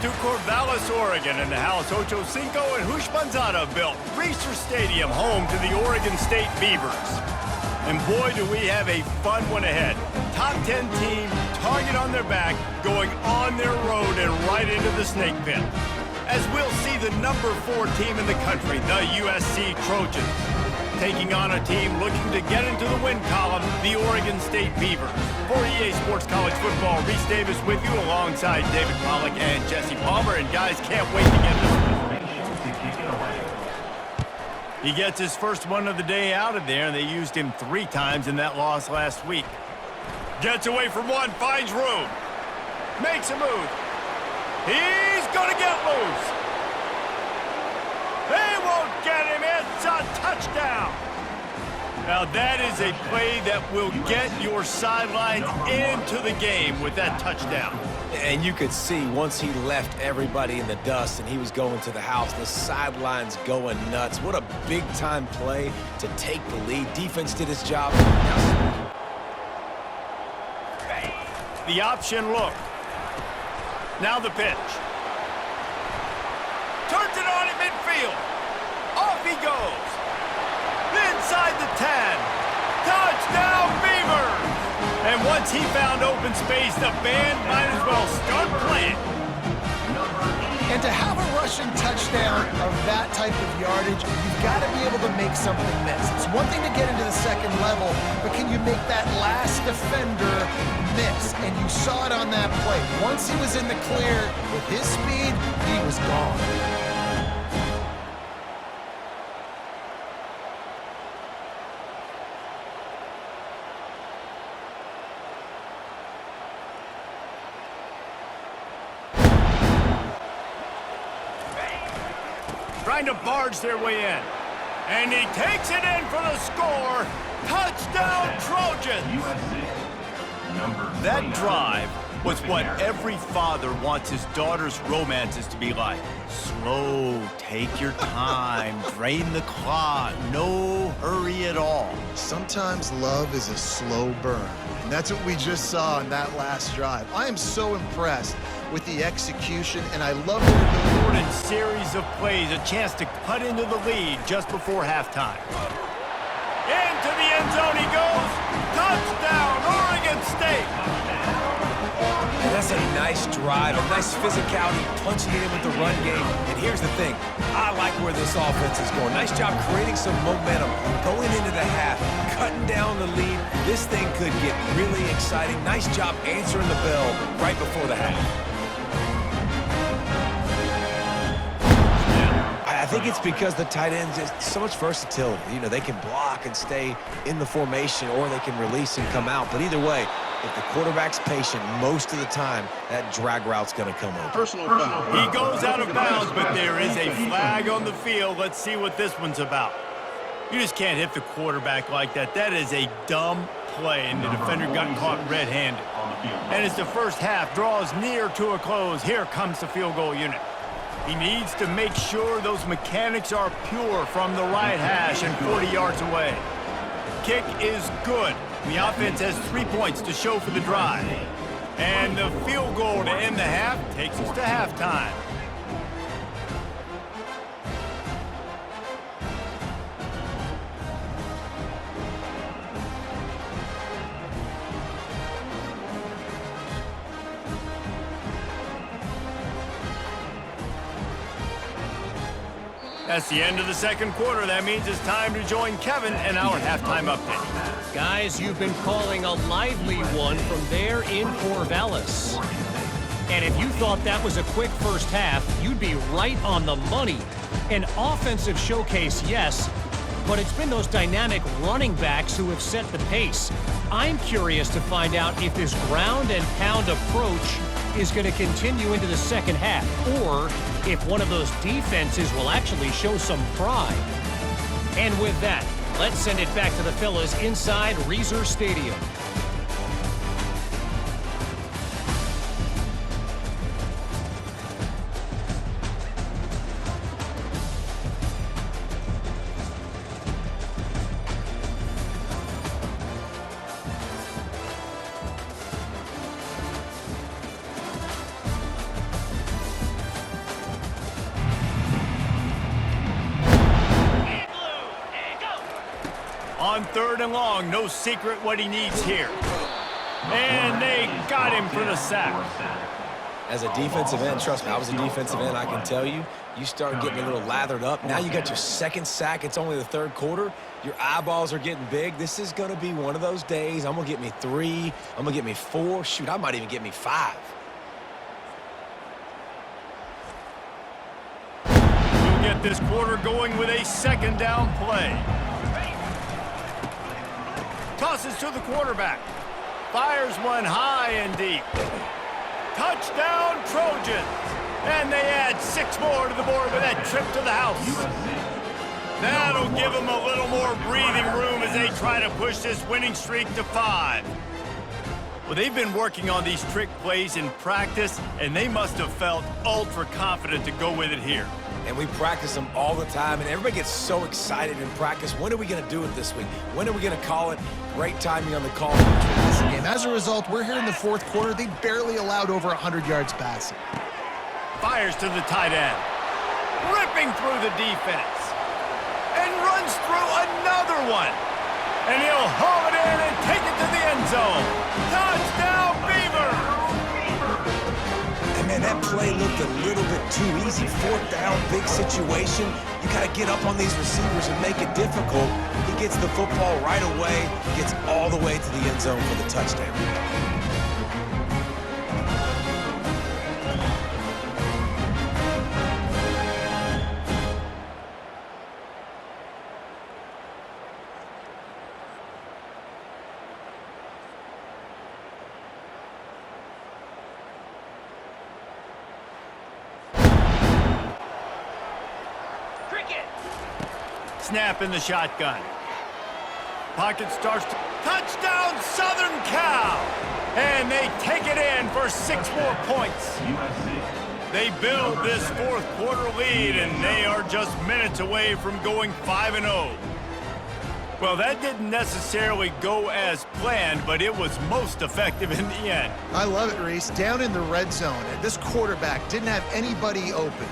to Corvallis, Oregon, in the House Ocho Cinco and Hushmanzada built Reser Stadium, home to the Oregon State Beavers. And boy, do we have a fun one ahead. Top 10 team, target on their back, going on their road and right into the snake pit. As we'll see the number 4 team in the country, the USC Trojans, taking on a team looking to get into the win column, the Oregon State Beavers. For EA Sports College Football, Reese Davis with you alongside David Pollack and Jesse Palmer. And guys, can't wait to get this one. He gets his first one of the day out of there, and they used him 3 times in that loss last week. Gets away from one, finds room. Makes a move. He's gonna get loose. They won't get him. It's a touchdown. Now that is a play that will get your sidelines into the game with that touchdown. And you could see once he left everybody in the dust and he was going to the house, the sidelines going nuts. What a big-time play to take the lead. Defense did its job. The option look. Now the pitch. Turns it on in midfield. Off he goes. Inside the 10. Touchdown, Beavers! And once he found open space, the band might as well start playing. And to have a rushing touchdown of that type of yardage, you've got to be able to make something miss. It's one thing to get into the second level, but can you make that last defender miss? And you saw it on that play. Once he was in the clear with his speed, he was gone. Trying to barge their way in. And he takes it in for the score. Touchdown, Trojans! That drive was what every father wants his daughter's romances to be like. Slow, take your time, drain the clock, no hurry at all. Sometimes love is a slow burn, and that's what we just saw in that last drive. I am so impressed with the execution, and I love the important series of plays, a chance to cut into the lead just before halftime. Into the end zone he goes. Touchdown, Oregon State. And that's a nice drive, a nice physicality, punching it in with the run game. And here's the thing, I like where this offense is going. Nice job creating some momentum, going into the half, cutting down the lead. This thing could get really exciting. Nice job answering the bell right before the half. I think it's because the tight ends have so much versatility. You know, they can block and stay in the formation, or they can release and come out. But either way, if the quarterback's patient most of the time, that drag route's going to come over. He goes out of bounds, but there is a flag on the field. Let's see what this one's about. You just can't hit the quarterback like that. That is a dumb play, and the defender got caught red-handed. And as the first half draws near to a close, here comes the field goal unit. He needs to make sure those mechanics are pure from the right hash and 40 yards away. Kick is good. The offense has 3 points to show for the drive. And the field goal to end the half takes us to halftime. That's the end of the second quarter. That means it's time to join Kevin in our halftime update. Guys, you've been calling a lively one from there in Corvallis. And if you thought that was a quick first half, you'd be right on the money. An offensive showcase, yes, but it's been those dynamic running backs who have set the pace. I'm curious to find out if this ground and pound approach is going to continue into the second half, or if one of those defenses will actually show some pride. And with that, let's send it back to the fellas inside Reser Stadium. On 3rd and long, no secret what he needs here. And they got him for the sack. As a defensive end, trust me, I was a defensive end, I can tell you, you start getting a little lathered up. Now you got your 2nd sack. It's only the 3rd quarter. Your eyeballs are getting big. This is going to be one of those days. I'm going to get me 3. I'm going to get me 4. Shoot, I might even get me 5. We'll get this quarter going with a 2nd down play. Tosses to the quarterback. Fires one high and deep. Touchdown, Trojans. And they add 6 more to the board with that trip to the house. That'll give them a little more breathing room as they try to push this winning streak to 5. Well, they've been working on these trick plays in practice, and they must have felt ultra confident to go with it here. And we practice them all the time, and everybody gets so excited in practice. When are we going to do it this week? When are we going to call it? Great timing on the call. And as a result, we're here in the 4th quarter. They barely allowed over 100 yards passing. Fires to the tight end. Ripping through the defense. And runs through another one. And he'll haul it in and take it to the end zone. Touchdown, Beavers! And man, that play looked a little bit too easy. 4th down, big situation. You got to get up on these receivers and make it difficult. He gets the football right away, gets all the way to the end zone for the touchdown. Snap in the shotgun. Pocket starts to... Touchdown, Southern Cal! And they take it in for 6 more points. They build this 4th quarter lead, and they are just minutes away from going 5-0. Well, that didn't necessarily go as planned, but it was most effective in the end. I love it, Reese. Down in the red zone, and this quarterback didn't have anybody open.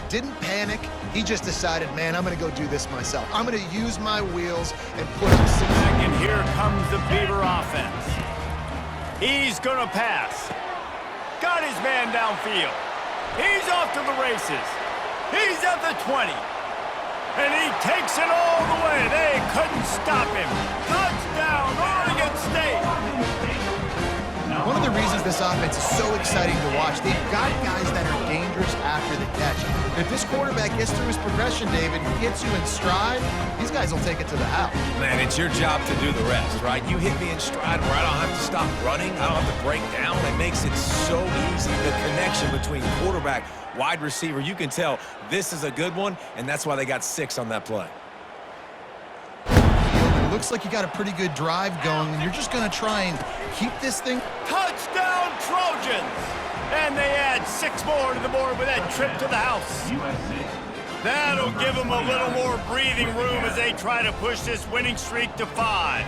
Didn't panic. He just decided, man, I'm going to go do this myself. I'm going to use my wheels and put up 6. And here comes the Beaver offense. He's going to pass. Got his man downfield. He's off to the races. He's at the 20. And he takes it all the way. They couldn't stop him. Touchdown, Oregon State. One of the reasons this offense is so exciting to watch, they've got guys that are dangerous after the catch. If this quarterback gets through his progression, David, and gets you in stride, these guys will take it to the house. Man, it's your job to do the rest, right? You hit me in stride where I don't have to stop running. I don't have to break down. It makes it so easy. The connection between quarterback, wide receiver, you can tell this is a good one, and that's why they got 6 on that play. It looks like you got a pretty good drive going, and you're just going to try and keep this thing. Touchdown, Trojans! And they add 6 more to the board with that trip to the house. That'll give them a little more breathing room as they try to push this winning streak to 5.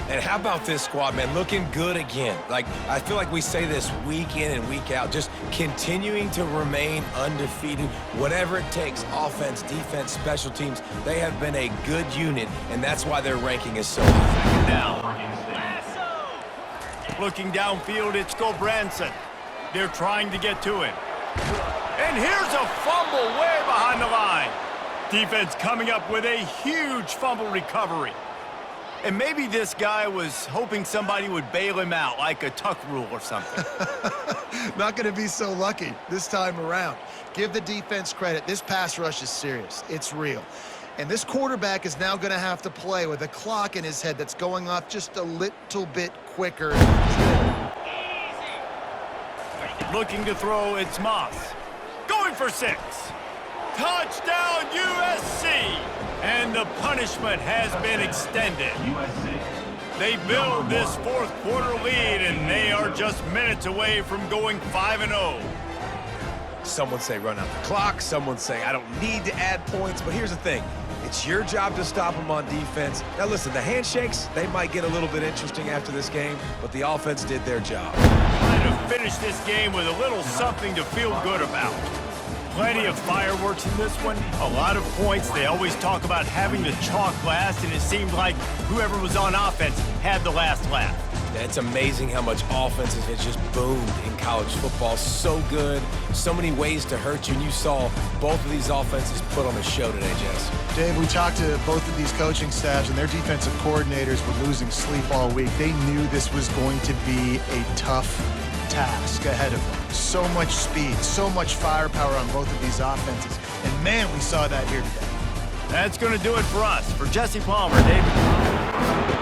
And how about this squad, man? Looking good again. Like, I feel like we say this week in and week out, just continuing to remain undefeated. Whatever it takes, offense, defense, special teams, they have been a good unit, and that's why their ranking is so high. Down. Looking downfield, it's Branson. They're trying to get to him. And here's a fumble way behind the line. Defense coming up with a huge fumble recovery. And maybe this guy was hoping somebody would bail him out, like a tuck rule or something. Not going to be so lucky this time around. Give the defense credit. This pass rush is serious. It's real. And this quarterback is now going to have to play with a clock in his head that's going off just a little bit quicker. Looking to throw, it's Moss. Going for 6. Touchdown, USC! And the punishment has been extended. They build this 4th quarter lead, and they are just minutes away from going 5-0. Some would say run out the clock. Some would say I don't need to add points. But here's the thing. It's your job to stop them on defense. Now, listen, the handshakes, they might get a little bit interesting after this game, but the offense did their job. Trying to finish this game with a little something to feel good about. Plenty of fireworks in this one, a lot of points. They always talk about having the chalk last, and it seemed like whoever was on offense had the last laugh. It's amazing how much offenses have just boomed in college football. So good, so many ways to hurt you, and you saw both of these offenses put on a show today, Jess. Dave, we talked to both of these coaching staffs, and their defensive coordinators were losing sleep all week. They knew this was going to be a tough task ahead of them. So much speed, so much firepower on both of these offenses. And man, we saw that here today. That's going to do it for us. For Jesse Palmer, David.